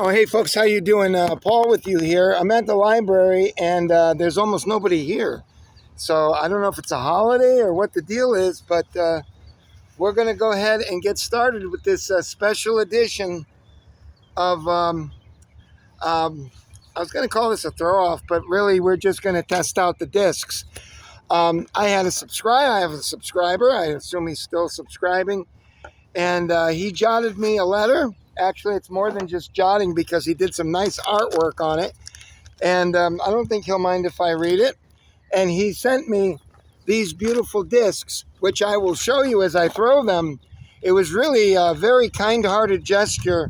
Oh, hey folks, how you doing? Paul with you here. I'm at the library and there's almost nobody here. So I don't know if it's a holiday or what the deal is, but we're going to go ahead and get started with this special edition of, I was going to call this a throw off, but really we're just going to test out the discs. I have a subscriber. I assume he's still subscribing. And he jotted me a letter. Actually, it's more than just jotting because he did some nice artwork on it. And I don't think he'll mind if I read it. And he sent me these beautiful discs, which I will show you as I throw them. It was really a very kind-hearted gesture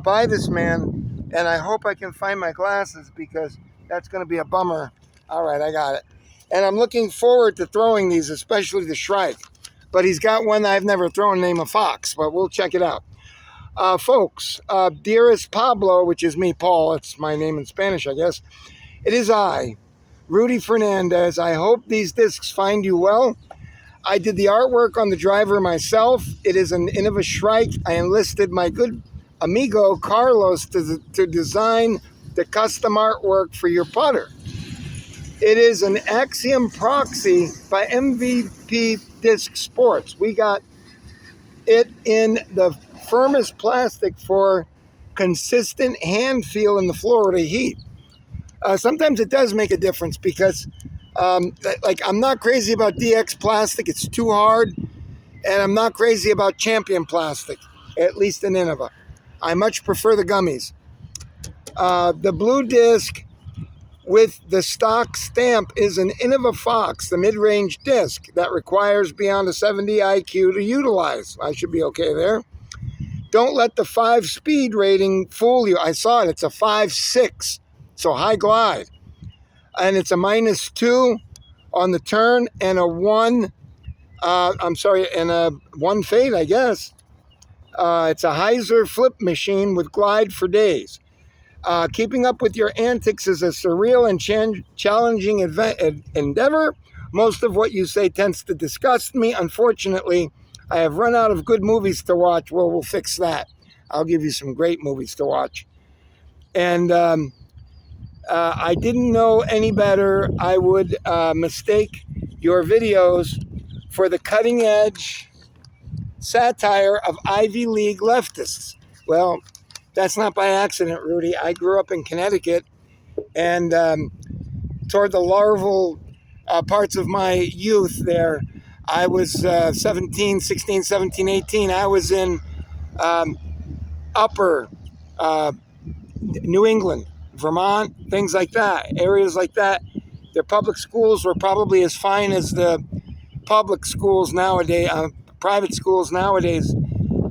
by this man. And I hope I can find my glasses because that's going to be a bummer. All right, I got it. And I'm looking forward to throwing these, especially the Shrike. But he's got one that I've never thrown named a Fox, but we'll check it out. Folks, dearest Pablo, which is me, Paul, it's my name in Spanish, I guess. It is I, Rudy Fernandez. I hope these discs find you well. I did the artwork on the driver myself. It is an Innova Shrike. I enlisted my good amigo, Carlos, to design the custom artwork for your putter. It is an Axiom Proxy by MVP Disc Sports. We got it in the firmest plastic for consistent hand feel in the Florida heat. Sometimes it does make a difference because I'm not crazy about DX plastic. It's too hard. And I'm not crazy about Champion plastic, at least in Innova. I much prefer the gummies. The blue disc with the stock stamp is an Innova Fox, the mid-range disc that requires beyond a 70 IQ to utilize. I should be okay there. Don't let the 5 speed rating fool you. I saw it. It's a 5.6, so high glide. And it's a -2 on the turn and a 1, and a 1 fade, I guess. It's a Heiser flip machine with glide for days. Keeping up with your antics is a surreal and challenging endeavor. Most of what you say tends to disgust me. Unfortunately, I have run out of good movies to watch. Well, we'll fix that. I'll give you some great movies to watch. And I didn't know any better. I would mistake your videos for the cutting edge satire of Ivy League leftists. Well, that's not by accident, Rudy. I grew up in Connecticut, and toward the larval parts of my youth there, I was 16, 17, 18. I was in upper New England, Vermont, things like that, areas like that. Their public schools were probably as fine as the public schools nowadays, private schools nowadays.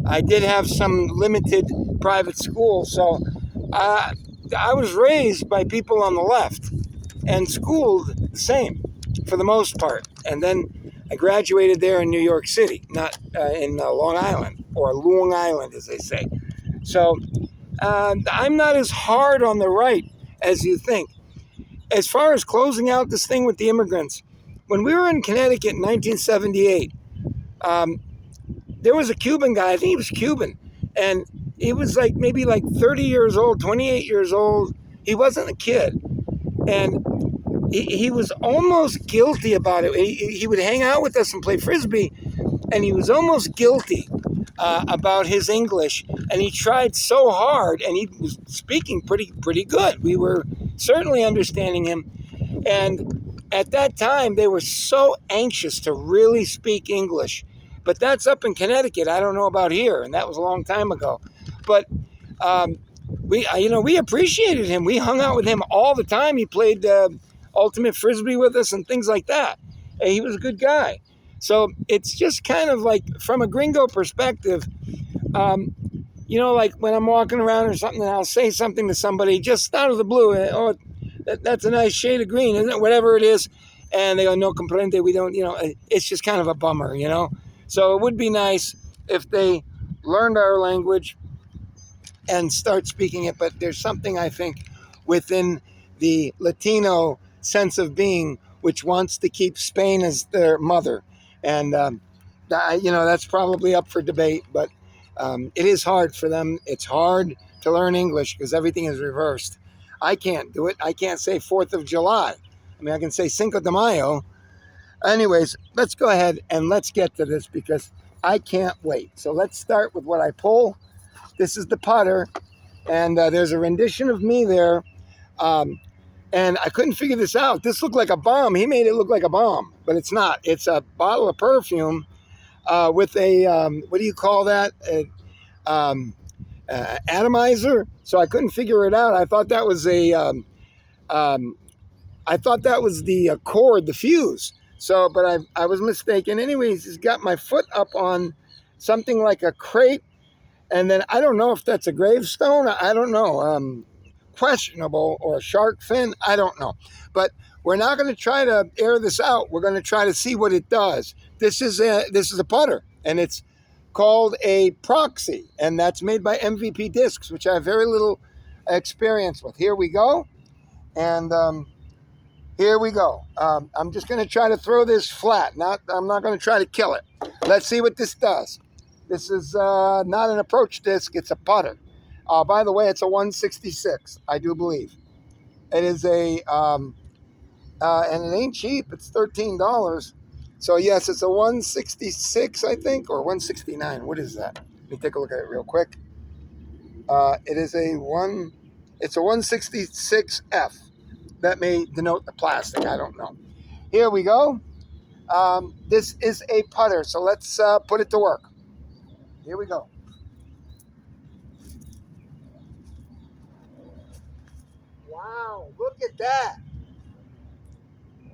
I did have some limited private schools, so I was raised by people on the left and schooled the same for the most part. And then I graduated there in New York City, not in Long Island, or Long Island as they say. So I'm not as hard on the right as you think. As far as closing out this thing with the immigrants, when we were in Connecticut in 1978, there was a Cuban guy, I think he was Cuban, and he was maybe 30 years old, 28 years old. He wasn't a kid. And he was almost guilty about it. He would hang out with us and play Frisbee, and he was almost guilty about his English. And he tried so hard, and he was speaking pretty good. We were certainly understanding him. And at that time, they were so anxious to really speak English. But that's up in Connecticut. I don't know about here, and that was a long time ago. But we appreciated him. We hung out with him all the time. He played ultimate Frisbee with us and things like that. And he was a good guy. So it's just kind of from a gringo perspective, when I'm walking around or something, and I'll say something to somebody just out of the blue. Oh, that's a nice shade of green, isn't it? Whatever it is. And they go, no comprende. We don't, it's just kind of a bummer, So it would be nice if they learned our language and start speaking it. But there's something, I think, within the Latino sense of being which wants to keep Spain as their mother. And, that's probably up for debate. But It is hard for them. It's hard to learn English because everything is reversed. I can't do it. I can't say 4th of July. I mean, I can say Cinco de Mayo. Anyways, let's go ahead and let's get to this because I can't wait. So let's start with what I pull. This is the putter, and there's a rendition of me there. And I couldn't figure this out. This looked like a bomb. He made it look like a bomb, but it's not. It's a bottle of perfume with a, what do you call that? Atomizer. So I couldn't figure it out. I thought that was the cord, the fuse. So, but I was mistaken. Anyways, he's got my foot up on something like a crate. And then I don't know if that's a gravestone. I don't know. Questionable, or a shark fin. I don't know. But we're not going to try to air this out. We're going to try to see what it does. This is a putter, and it's called a Proxy, and that's made by MVP Discs, which I have very little experience with. Here we go. And here we go. I'm just going to try to throw this flat. I'm not going to try to kill it. Let's see what this does. This is not an approach disc. It's a putter. By the way, it's a 166, I do believe. It is and it ain't cheap. It's $13. So yes, it's a 166, I think, or 169. What is that? Let me take a look at it real quick. It's a 166F. That may denote the plastic. I don't know. Here we go. This is a putter, so let's put it to work. Here we go. Wow, look at that.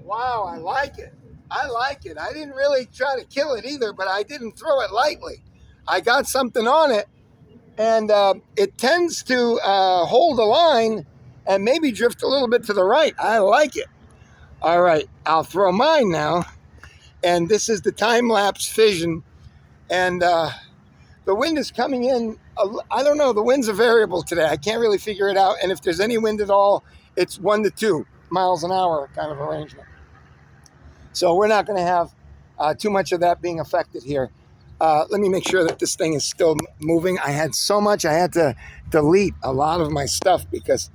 Wow, I like it. I like it. I didn't really try to kill it either, but I didn't throw it lightly. I got something on it, and it tends to hold a line and maybe drift a little bit to the right. I like it. All right, I'll throw mine now. And this is the time-lapse fission. And the wind is coming in. I don't know. The winds are variable today. I can't really figure it out. And if there's any wind at all, it's 1 to 2 miles an hour kind of arrangement. So we're not going to have too much of that being affected here. Let me make sure that this thing is still moving. I had so much. I had to delete a lot of my stuff because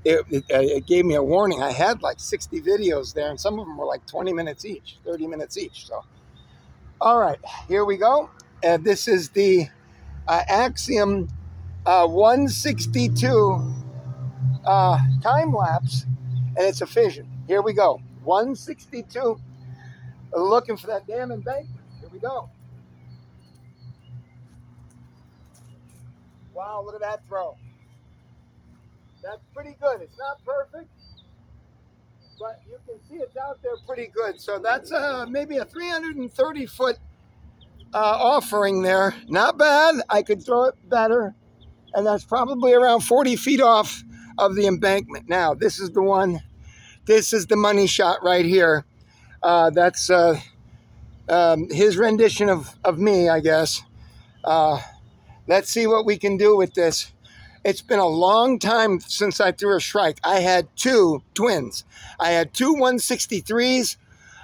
it gave me a warning. I had like 60 videos there, and some of them were like 20 minutes each, 30 minutes each. So, all right, here we go. This is the Axiom 162 time lapse, and it's a fission. Here we go. 162. Looking for that damn embankment. Here we go. Wow, look at that throw. That's pretty good. It's not perfect, but you can see it's out there pretty good. So that's maybe a 330-foot offering there. Not bad. I could throw it better, and that's probably around 40 feet off of the embankment. Now, this is the one. This is the money shot right here. That's his rendition of me, I guess. Let's see what we can do with this. It's been a long time since I threw a shrike. I had 2 twins. I had 2 163s.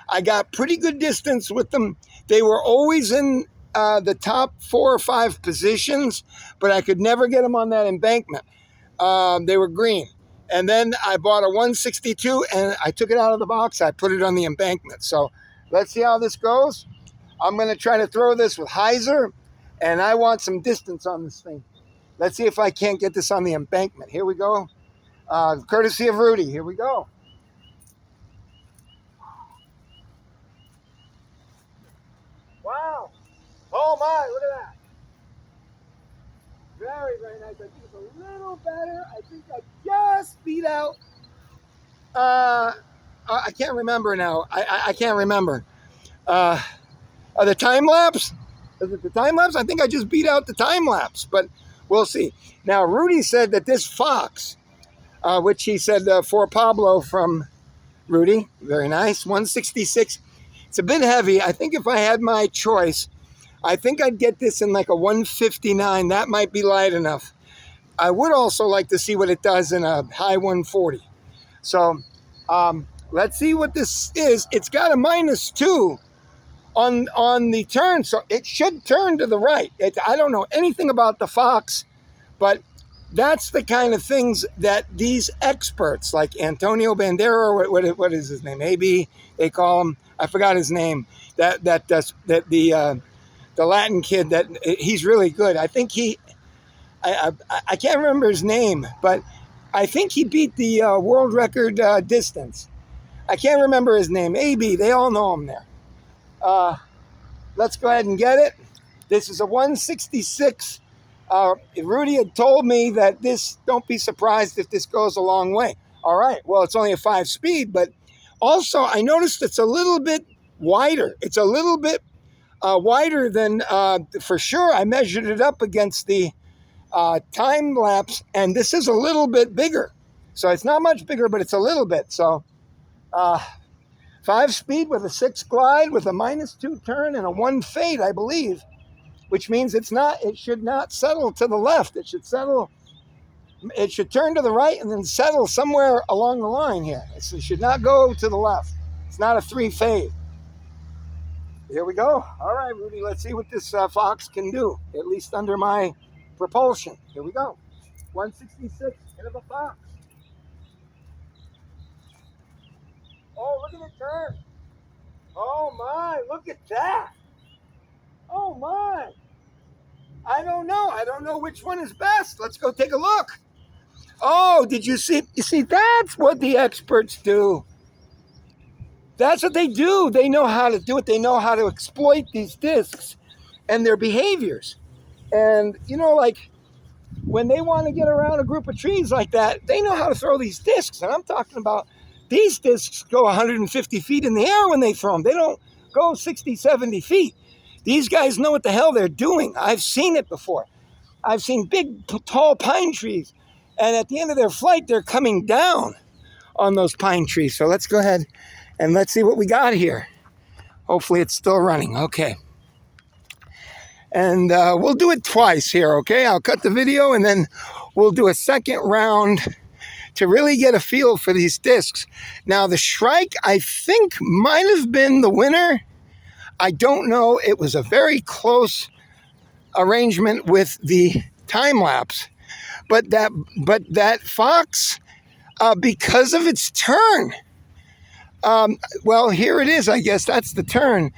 I got pretty good distance with them. They were always in the top 4 or 5 positions, but I could never get them on that embankment. They were green. And then I bought a 162, and I took it out of the box. I put it on the embankment. So let's see how this goes. I'm going to try to throw this with hyzer, and I want some distance on this thing. Let's see if I can't get this on the embankment. Here we go. Courtesy of Rudy. Here we go. Wow. Oh, my. Look at that. Very, very nice. I think it's a little better. I think I just beat out. I can't remember now. I can't remember. The time lapse? Is it the time lapse? I think I just beat out the time lapse, but we'll see. Now, Rudy said that this fox, which he said for Pablo from Rudy, very nice, 166. It's a bit heavy. I think if I had my choice, I think I'd get this in like a 159. That might be light enough. I would also like to see what it does in a high 140. So let's see what this is. It's got a -2 on the turn, so it should turn to the right. I don't know anything about the fox, but that's the kind of things that these experts like Antonio Bandera, what is his name? AB, they call him. I forgot his name. The Latin kid, that he's really good. I think I can't remember his name, but I think he beat the world record distance. I can't remember his name. AB, they all know him there. Let's go ahead and get it. This is a 166. Rudy had told me that don't be surprised if this goes a long way. All right, well, it's only a 5-speed, but also I noticed it's a little bit wider. It's a little bit wider than, for sure, I measured it up against the time lapse, and this is a little bit bigger. So it's not much bigger, but it's a little bit. So 5-speed with a 6 glide with a -2 turn and a 1 fade, I believe, which means it should not settle to the left. It should turn to the right and then settle somewhere along the line here. It should not go to the left. It's not a 3 fade. Here we go. All right, Rudy, let's see what this fox can do, at least under my propulsion. Here we go. 166, hit of a fox. Oh, look at it turn. Oh my, look at that. Oh my. I don't know. I don't know which one is best. Let's go take a look. Oh, did you see? You see, that's what the experts do. That's what they do. They know how to do it. They know how to exploit these discs and their behaviors. And, like when they want to get around a group of trees like that, they know how to throw these discs. And I'm talking about these discs go 150 feet in the air when they throw them. They don't go 60, 70 feet. These guys know what the hell they're doing. I've seen it before. I've seen big, tall pine trees. And at the end of their flight, they're coming down on those pine trees. So let's go ahead and let's see what we got here. Hopefully it's still running. Okay. And we'll do it twice here, okay? I'll cut the video and then we'll do a second round to really get a feel for these discs. Now, the Shrike, I think, might have been the winner. I don't know. It was a very close arrangement with the time lapse. But that fox, because of its turn, well, here it is. I guess that's the turn.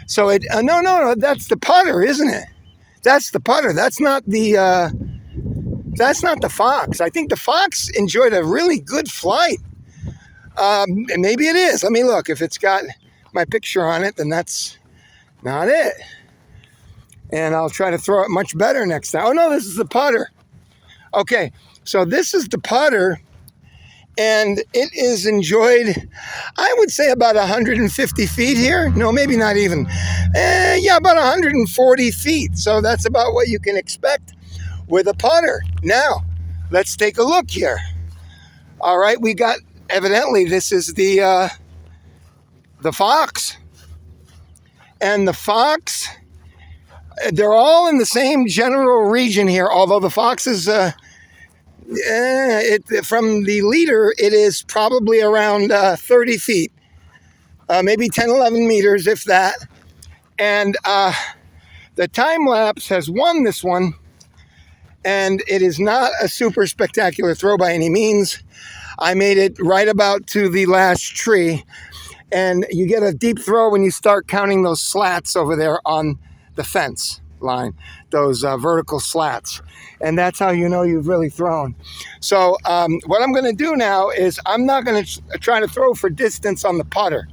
So no, that's the putter, isn't it? That's the putter. That's not the fox. I think the fox enjoyed a really good flight. Maybe it is. Let me look. If it's got my picture on it, then that's not it. And I'll try to throw it much better next time. Oh no, this is the putter. Okay, so this is the putter, and it is enjoyed, I would say, about 150 feet here. No, maybe not even. Yeah, about 140 feet. So that's about what you can expect with a putter. Now, let's take a look here. All right, we got, evidently, this is the fox. And the fox, they're all in the same general region here, although the fox is, from the leader, it is probably around 30 feet, maybe 10, 11 meters, if that. And the time lapse has won this one, and it is not a super spectacular throw by any means. I made it right about to the last tree, and you get a deep throw when you start counting those slats over there on the fence line, those vertical slats. And that's how you know you've really thrown. So what I'm going to do now is I'm not going to try to throw for distance on the putter.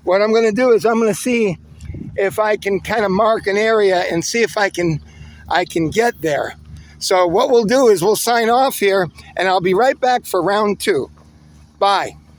What I'm going to do is I'm going to see if I can kind of mark an area and see if I can get there. So what we'll do is we'll sign off here, and I'll be right back for round 2. Bye.